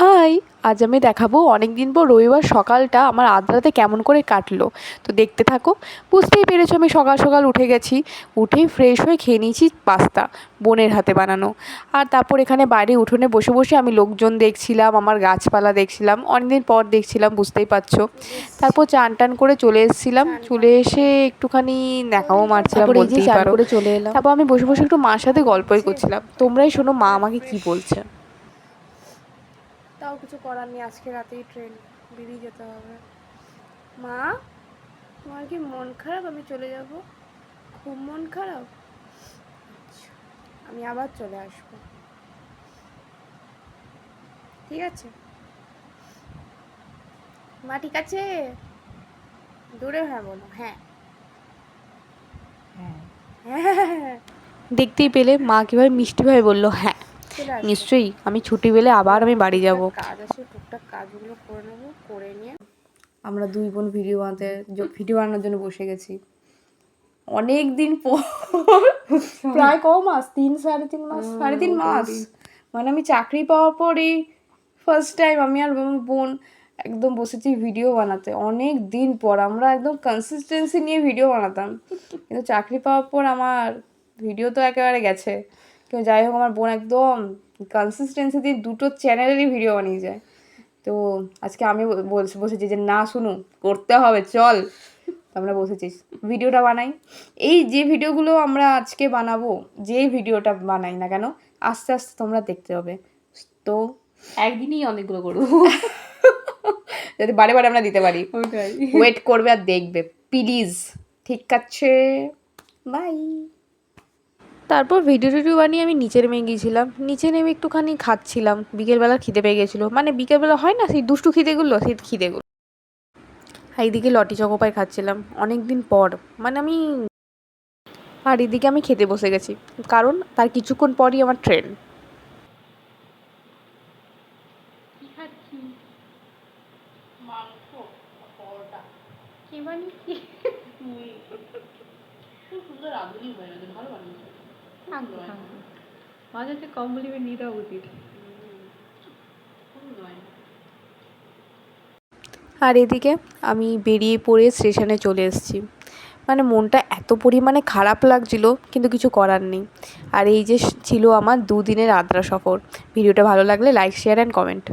High, আজ আমি দেখাবো অনেক দিন পর রবিবার সকালটা আমার আদ্রাতে কেমন করে কাটলো। তো দেখতে থাকো। বুঝতেই পেরেছো আমি সকাল সকাল উঠে গেছি। উঠেই ফ্রেশ হয়ে খেয়ে নিয়েছি পাস্তা, বোনের হাতে বানানো। আর তারপর এখানে বাইরে উঠোনে বসে বসে আমি লোকজন দেখছিলাম, আমার গাছপালা দেখছিলাম, অনেকদিন পর দেখছিলাম, বুঝতেই পারছো। তারপর চান টান করে চলে এসেছিলাম, চলে এসে একটুখানি ন্যাকামো মারছিলাম বলতেই পারো। তারপর আমি বসে বসে একটু মার সাথে গল্পই করছিলাম। তোমরাই শোনো মা আমাকে কি বলছে। তাও কিছু করার নেই, আজকে রাতেই ট্রেন, বেরিয়ে যেতে হবে। মা, তোমার কি মন খারাপ? আমি চলে যাব? খুব মন খারাপ? আচ্ছা, আমি আবার চলে আসবো, ঠিক আছে মা? ঠিক আছে, দূরে হ্যাঁ বলো। হ্যাঁ হ্যাঁ, দেখতেই পেলে মা কীভাবে মিষ্টিভাবে বলল হ্যাঁ, নিশ্চয়ই আমি ছুটি পেলে আবার আমি বাড়ি যাব। কাজ আছে, টুকটাক কাজগুলো করে নেবো, করে নিয়ে আমরা দুই বোন ভিডিও বানানোর জন্য বসে গেছি। অনেক দিন পর, প্রায় ক মাস, 3-3.5 মাস, 3.5 মাস, মানে আমি চাকরি পাওয়ার পরেই ফার্স্ট টাইম আমি আর বোন একদম বসেছি ভিডিও বানাতে। অনেক দিন পর আমরা একদম কনসিস্টেন্সি নিয়ে ভিডিও বানাতাম, কিন্তু চাকরি পাওয়ার পর আমার ভিডিও তো একেবারে গেছে। কিন্তু যাই হোক, আমার বোন একদম কনসিস্টেন্সি দিয়ে দুটো চ্যানেলেরই ভিডিও বানিয়ে যায়। তো আজকে আমি বসেছি যে না, শুনু, করতে হবে, চল। আমরা বসেছি, ভিডিওটা বানাই। এই যে ভিডিওগুলো আমরা আজকে বানাবো, যে ভিডিওটা বানাই না কেন, আস্তে আস্তে তোমরা দেখতে হবে। তো একদিনই অনেকগুলো করবো, যাতে বারে বারে আমরা দিতে পারি। ওয়েট করবে আর দেখবে প্লিজ, ঠিক আছে? বাই। তারপর ভিডিও টিডিও বানিয়ে আমি নিচে নেমে গিয়েছিলাম। নিচে নেমে একটুখানি খাচ্ছিলাম, বিকেলবেলা খিদে পেয়ে গেছিলো, মানে বিকেলবেলা হয় না সেই দুষ্টু খিদেগুলো, সেই খিদেগুলো। এইদিকে লটি চকোপাই খাচ্ছিলাম অনেক দিন পর, মানে আমি। আর এদিকে আমি খেতে বসে গেছি, কারণ তার কিছুক্ষণ পরই আমার ট্রেন। কম বলিবে নিয়ে দেওয়া উচিত। আর এদিকে আমি বেরিয়ে পড়ে স্টেশনে চলে এসেছি। মানে মনটা এত পরিমাণে খারাপ লাগছিল, কিন্তু কিছু করার নেই। আর এই যে ছিল আমার 2 দিনের আদ্রা সফর। ভিডিওটা ভালো লাগলে লাইক, শেয়ার অ্যান্ড কমেন্ট।